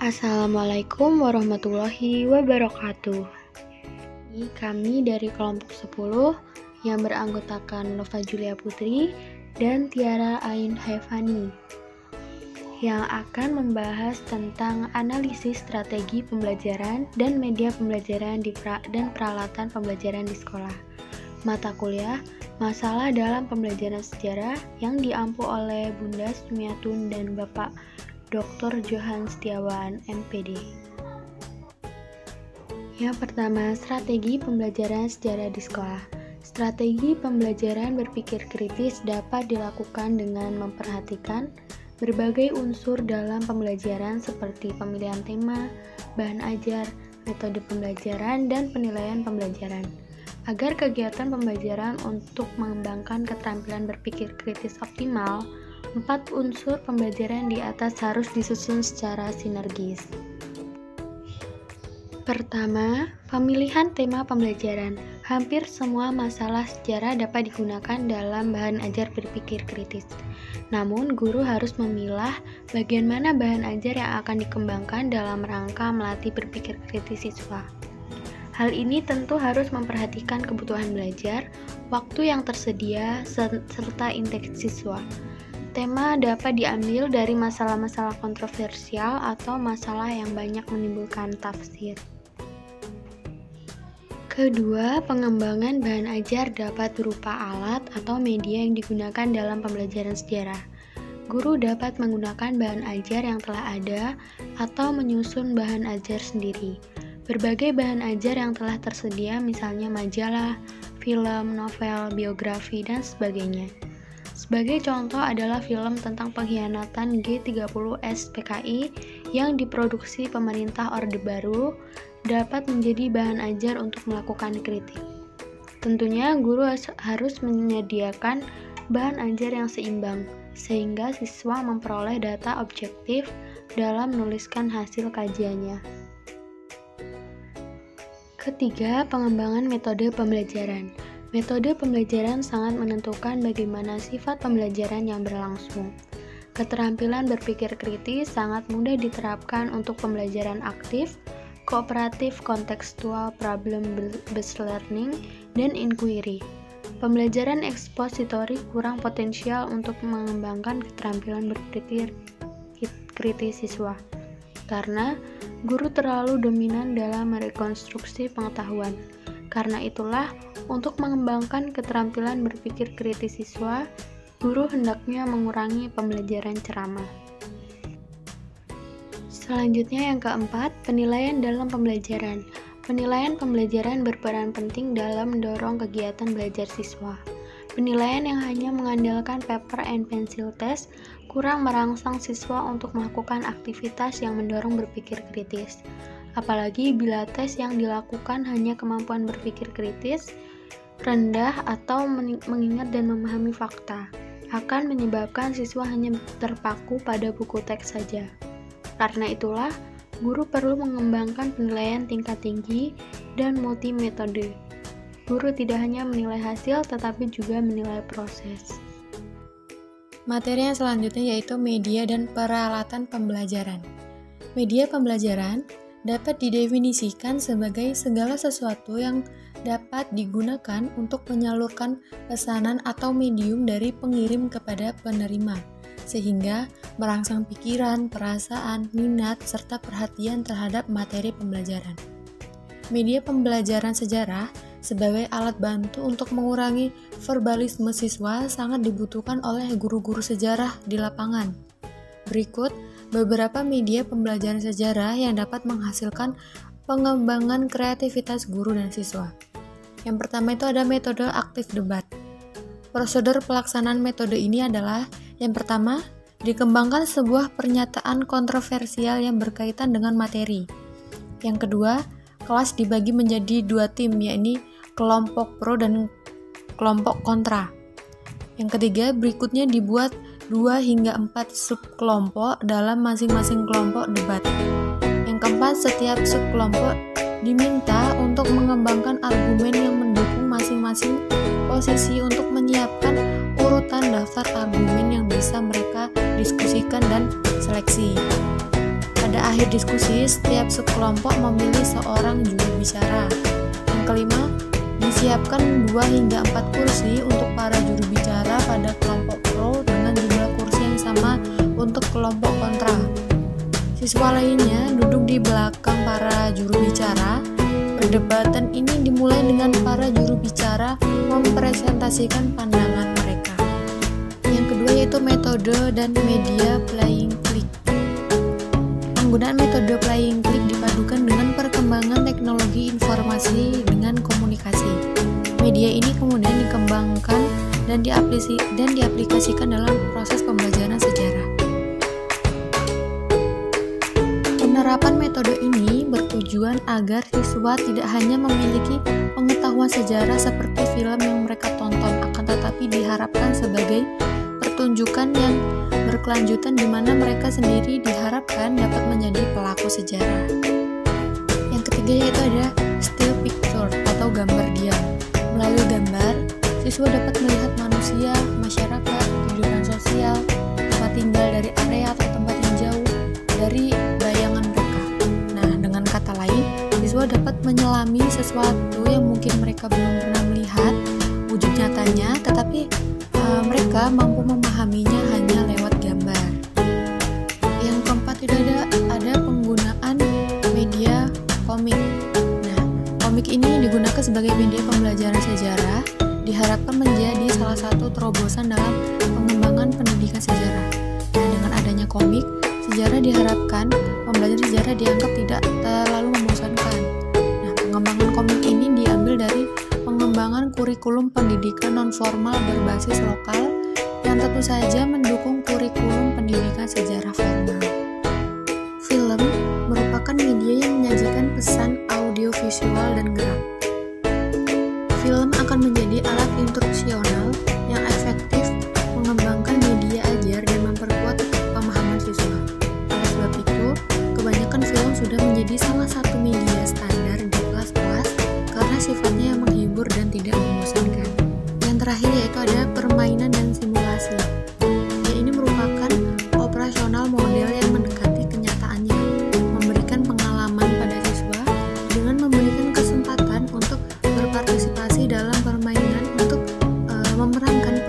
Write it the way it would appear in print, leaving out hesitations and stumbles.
Assalamualaikum warahmatullahi wabarakatuh. Ini kami dari kelompok 10 yang beranggotakan Nova Julia Putri dan Tiara Ain Haifani yang akan membahas tentang analisis strategi pembelajaran dan media pembelajaran dan peralatan pembelajaran di sekolah. Mata kuliah Masalah dalam Pembelajaran Sejarah yang diampu oleh Bunda Sumiatun dan Bapak Dr. Johan Setiawan, MPD. Yang pertama, strategi pembelajaran sejarah di sekolah. Strategi pembelajaran berpikir kritis dapat dilakukan dengan memperhatikan berbagai unsur dalam pembelajaran seperti pemilihan tema, bahan ajar, metode pembelajaran, dan penilaian pembelajaran. Agar kegiatan pembelajaran untuk mengembangkan keterampilan berpikir kritis optimal, 4 unsur pembelajaran di atas harus disusun secara sinergis. Pertama, pemilihan tema pembelajaran. Hampir semua masalah sejarah dapat digunakan dalam bahan ajar berpikir kritis. Namun, guru harus memilah bagian mana bahan ajar yang akan dikembangkan dalam rangka melatih berpikir kritis siswa. Hal ini tentu harus memperhatikan kebutuhan belajar, waktu yang tersedia, serta interaksi siswa. Tema dapat diambil dari masalah-masalah kontroversial atau masalah yang banyak menimbulkan tafsir. Kedua, pengembangan bahan ajar dapat berupa alat atau media yang digunakan dalam pembelajaran sejarah. Guru dapat menggunakan bahan ajar yang telah ada atau menyusun bahan ajar sendiri. Berbagai bahan ajar yang telah tersedia, misalnya majalah, film, novel, biografi, dan sebagainya. Sebagai contoh adalah film tentang pengkhianatan G30S PKI yang diproduksi pemerintah Orde Baru dapat menjadi bahan ajar untuk melakukan kritik. Tentunya guru harus menyediakan bahan ajar yang seimbang, sehingga siswa memperoleh data objektif dalam menuliskan hasil kajiannya. Ketiga, pengembangan metode pembelajaran. Metode pembelajaran sangat menentukan bagaimana sifat pembelajaran yang berlangsung. Keterampilan berpikir kritis sangat mudah diterapkan untuk pembelajaran aktif, kooperatif, kontekstual, problem-based learning, dan inquiry. Pembelajaran ekspositori kurang potensial untuk mengembangkan keterampilan berpikir kritis siswa, karena guru terlalu dominan dalam merekonstruksi pengetahuan. Karena itulah, untuk mengembangkan keterampilan berpikir kritis siswa, guru hendaknya mengurangi pembelajaran ceramah. Selanjutnya yang keempat, penilaian dalam pembelajaran. Penilaian pembelajaran berperan penting dalam mendorong kegiatan belajar siswa. Penilaian yang hanya mengandalkan paper and pencil test kurang merangsang siswa untuk melakukan aktivitas yang mendorong berpikir kritis. Apalagi bila tes yang dilakukan hanya kemampuan berpikir kritis rendah atau mengingat dan memahami fakta, akan menyebabkan siswa hanya terpaku pada buku teks saja. Karena itulah, guru perlu mengembangkan penilaian tingkat tinggi dan multi metode. Guru tidak hanya menilai hasil, tetapi juga menilai proses. Materi yang selanjutnya yaitu media dan peralatan pembelajaran. Media pembelajaran dapat didefinisikan sebagai segala sesuatu yang dapat digunakan untuk menyalurkan pesanan atau medium dari pengirim kepada penerima, sehingga merangsang pikiran, perasaan, minat, serta perhatian terhadap materi pembelajaran. Media pembelajaran sejarah sebagai alat bantu untuk mengurangi verbalisme siswa sangat dibutuhkan oleh guru-guru sejarah di lapangan. Berikut beberapa media pembelajaran sejarah yang dapat menghasilkan pengembangan kreativitas guru dan siswa. Yang pertama itu ada metode aktif debat. Prosedur pelaksanaan metode ini adalah yang pertama, dikembangkan sebuah pernyataan kontroversial yang berkaitan dengan materi. Yang kedua, kelas dibagi menjadi 2 tim, yakni kelompok pro dan kelompok kontra. Yang ketiga, berikutnya dibuat 2 hingga 4 subkelompok dalam masing-masing kelompok debat. Yang keempat, setiap subkelompok diminta untuk mengembangkan argumen yang mendukung masing-masing posisi untuk menyiapkan urutan daftar argumen yang bisa mereka diskusikan dan seleksi. Pada Pada akhir diskusi, setiap sekelompok memilih seorang juru bicara. Yang kelima, disiapkan 2 hingga 4 kursi untuk para juru bicara pada kelompok pro dengan jumlah kursi yang sama untuk kelompok kontra. Siswa lainnya duduk di belakang para juru bicara. Perdebatan ini dimulai dengan para juru bicara mempresentasikan pandangan mereka. Yang kedua yaitu metode dan media playing click. Penggunaan metode playing click dipadukan dengan perkembangan teknologi informasi dengan komunikasi. Media ini kemudian dikembangkan dan diaplikasikan dalam proses pembelajaran sejarah. Penerapan metode ini bertujuan agar siswa tidak hanya memiliki pengetahuan sejarah seperti film yang mereka tonton, akan tetapi diharapkan sebagai pertunjukan yang berkelanjutan di mana mereka sendiri diharapkan dapat menjadi pelaku sejarah. Yang ketiga yaitu ada still picture atau gambar diam. Melalui gambar, siswa dapat melihat manusia, masyarakat, kehidupan sosial, tempat tinggal dari area atau tempat yang jauh dari bayangan mereka. Nah, dengan kata lain, siswa dapat menyelami sesuatu yang mungkin mereka belum pernah melihat wujud nyatanya, tetapi mereka mampu memahaminya hanya lewat gambar. Yang keempat itu ada penggunaan media komik. Nah, komik ini digunakan sebagai media pembelajaran sejarah, diharapkan menjadi salah satu terobosan dalam pengembangan pendidikan sejarah. Nah, dengan adanya komik, sejarah diharapkan pembelajaran sejarah dianggap tidak terlalu membosankan. Nah, pengembangan komik ini diambil dari pengembangan kurikulum pendidikan nonformal berbasis lokal yang tentu saja mendukung kurikulum pendidikan sejarah formal. Film merupakan media yang menyajikan pesan audiovisual dan gerak. Film akan menjadi alat instruksional yang efektif mengembangkan media ajar dan memperkuat pemahaman siswa. Oleh sebab itu, kebanyakan film sudah menjadi salah satu media standar di kelas-kelas karena sifatnya yang menghibur dan tidak membosankan. Yang terakhir yaitu ada permainan dan simulasi. Ya, ini merupakan operasional model yang mendekati kenyataannya, memberikan pengalaman pada siswa dengan memberikan kesempatan untuk berpartisipasi dalam permainan untuk memerankan